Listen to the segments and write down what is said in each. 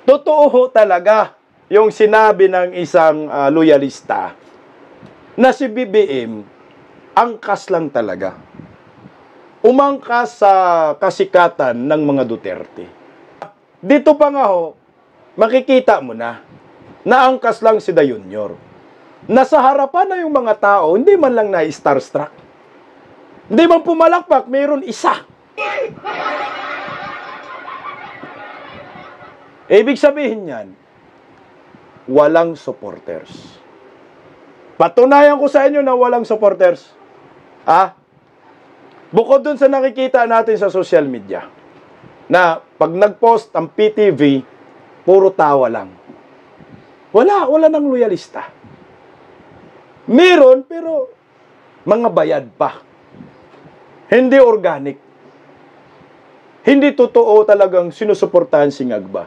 totoo ho talaga yung sinabi ng isang loyalista na si BBM, angkas lang talaga. Umangkas sa kasikatan ng mga Duterte. Dito pa nga ho, makikita mo na angkas lang si Da Junior. Nasa harapan na yung mga tao, hindi man lang na-starstruck. Hindi man pumalakpak, mayroon isa. Ibig sabihin yan, walang supporters. Patunayan ko sa inyo na walang supporters. Bukod dun sa nakikita natin sa social media, na pag nag-post ang PTV, puro tawa lang. Wala nang loyalista. Meron, pero mga bayad pa. Hindi organic. Hindi totoo talagang sinusuportahan si Ngagba.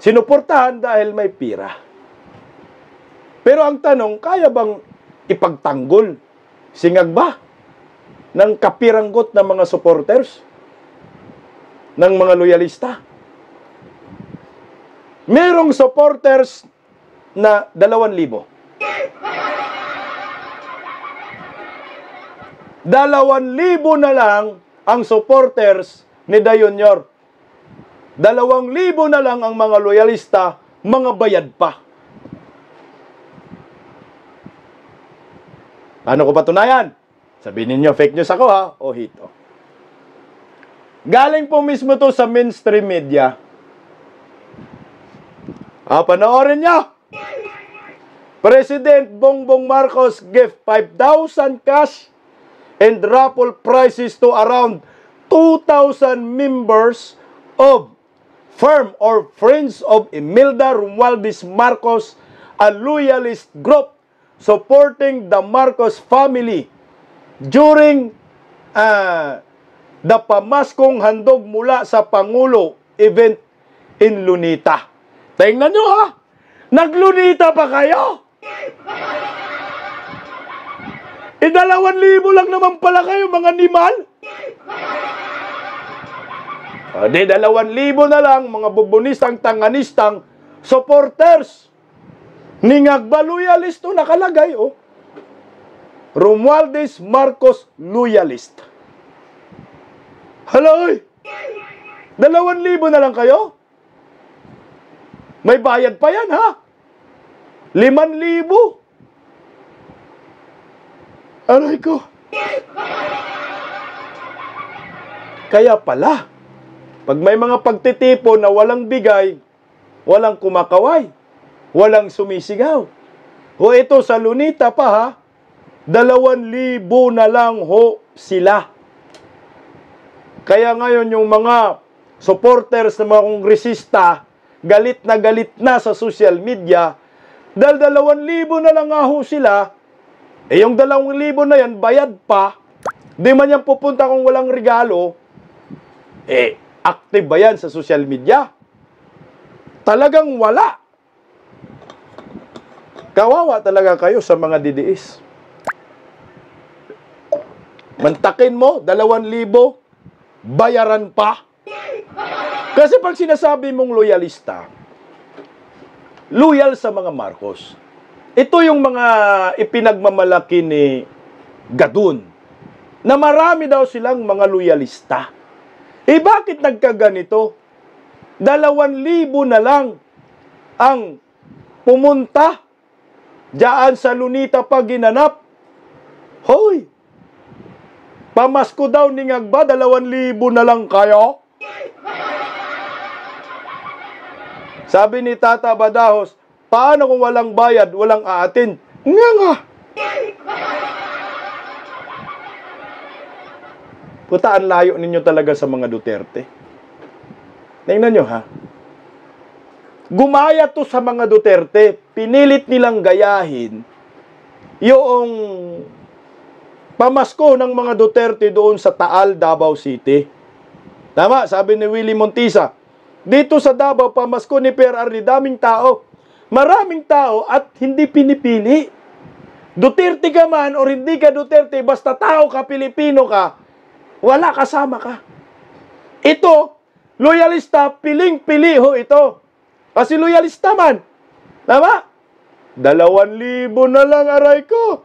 Sinuportahan dahil may pira. Pero ang tanong, kaya bang ipagtanggol si Ngagba ng kapiranggot ng mga supporters? Ng mga loyalista? Merong supporters na 2,000. 2,000 na lang ang supporters ni Da Junior. 2,000 na lang ang mga loyalista, mga bayad pa. Paano ko patunayan? Sabihin ninyo, fake news ako ha, o hito. Galing po mismo to sa mainstream media. Panoorin nyo. President Bongbong Marcos gave 5,000 cash and raffle prizes to around 2,000 members of firm or friends of Imelda Romualdez Marcos, a loyalist group supporting the Marcos family during the pamaskong handog mula sa Pangulo event in Lunita. Tingnan nyo ha! Naglunita pa kayo? 2,000 lang naman pala kayo, mga animal. Di 2,000 na lang, mga bubunistang, tanganistang supporters ni Ngagba loyalist o nakalagay, oh. Romualdez Marcos loyalist. Haloy! 2,000 na lang kayo? May bayad pa yan, ha? 5,000. Aray ko. Kaya pala, pag may mga pagtitipon na walang bigay, walang kumakaway, walang sumisigaw. O ito sa Lunita pa ha, 2,000 na lang ho sila. Kaya ngayon yung mga supporters ng mga kongresista, galit na sa social media, dahil 2,000 na lang nga ho sila, yung 2,000 na yan, bayad pa, di man yan pupunta kung walang regalo, active ba yan sa social media? Talagang wala. Kawawa talaga kayo sa mga DDS. Mantakin mo, 2,000, bayaran pa. Kasi pag sinasabi mong loyalista, loyal sa mga Marcos. Ito yung mga ipinagmamalaki ni Gadun, na marami daw silang mga loyalista. Bakit nagkaganito? 2,000 na lang ang pumunta diyan sa Lunita pa ginanap. Hoy! Pamasko daw ni Ngagba, 2,000 na lang kayo? Sabi ni Tata Badajos, paano kung walang bayad, walang aatin? Nga. Puta, ang layo ninyo talaga sa mga Duterte. Tingnan nyo ha. Gumaya to sa mga Duterte, pinilit nilang gayahin yung pamasko ng mga Duterte doon sa Taal, Davao City. Tama, sabi ni Willie Montisa, dito sa Davao, pamasko ni PRRD, daming tao. Maraming tao at hindi pinipili. Duterte ka man o hindi ka Duterte, basta tao ka, Pilipino ka, wala, kasama ka. Ito, loyalista, piling-pili ho ito. Kasi loyalista man. Tama? 2,000 na lang, aray ko.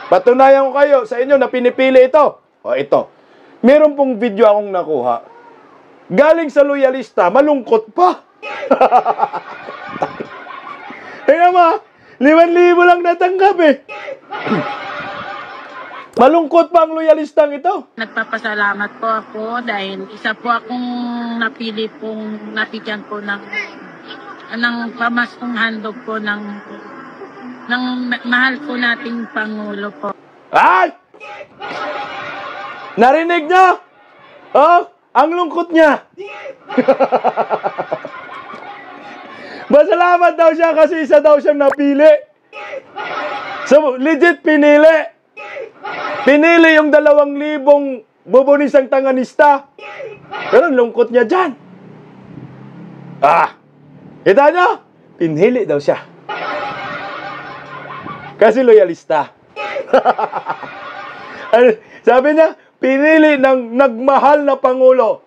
Patunayan ko kayo sa inyo na pinipili ito. O ito. Meron pong video akong nakuha. Galing sa loyalista, malungkot pa. Tingnan mo, 5,000 lang natanggap eh. Malungkot pa ang loyalistang ito. Nagpapasalamat po ako dahil isa po akong napili pong napigyan po ng pamaskong handog po ng mahal po nating Pangulo po. Ay! Narinig niyo? Oh, ang lungkot niya. Masalamat daw siya kasi isa daw siyang napili. So, legit pinili. Pinili yung 2,000 bubunisang tanganista. Pero lungkot niya dyan. Kita niyo? Pinili daw siya. Kasi loyalista. Sabi niya, pinili ng nagmahal na Pangulo.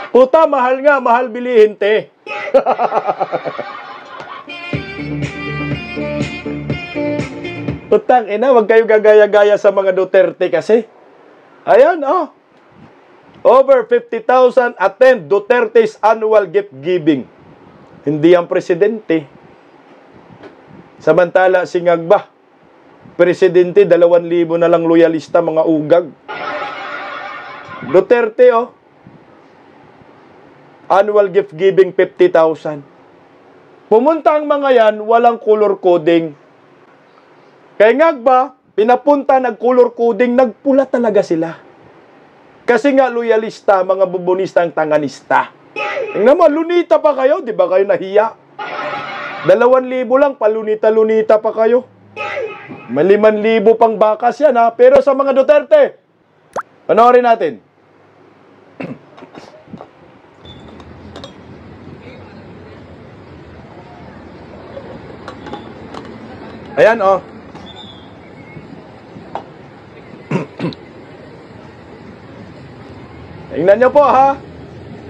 Puta, mahal nga, mahal bilihin, te. Putang ina, wag kayo gagaya-gaya sa mga Duterte kasi. Ayan, oh. Over 50,000 attend Duterte's annual gift giving. Hindi ang presidente. Samantala, si Ngagba, presidente, 2,000 na lang loyalista, mga ugag. Duterte, oh. Annual gift giving, 50,000. Pumunta ang mga yan, walang color coding. Kaya Ngagba, pinapunta, nag-color coding, nagpula talaga sila. Kasi nga loyalista, mga bubonista ang tanganista. Tingnan mo, lunita pa kayo, di ba kayo nahiya? 2,000 lang, palunita-lunita pa kayo. May 5,000 pang bakas yan, ha? Pero sa mga Duterte, panoorin natin. Ayan, oh. Tingnan nyo po, ha?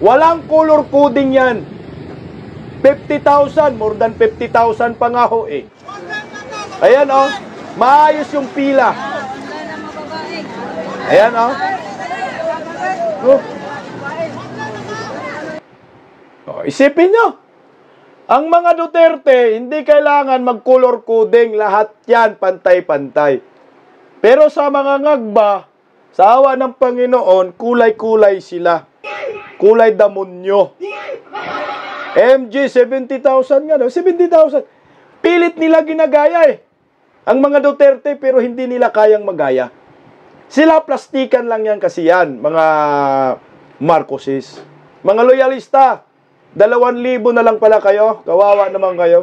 Walang color coding yan. 50,000, more than 50,000 pa nga ho, eh. Ayan, oh. Maayos yung pila. Ayan, oh. Oh, isipin nyo. Ang mga Duterte, hindi kailangan mag-color coding. Lahat yan, pantay-pantay. Pero sa mga Ngagba, sa awa ng Panginoon, kulay-kulay sila. Kulay damonyo. MG, 70,000 nga daw. 70,000. Pilit nila ginagaya eh. Ang mga Duterte, pero hindi nila kayang magaya. Sila plastikan lang yan kasi yan, mga Marcoses. Mga loyalista, 2,000 na lang pala kayo. Kawawa naman kayo.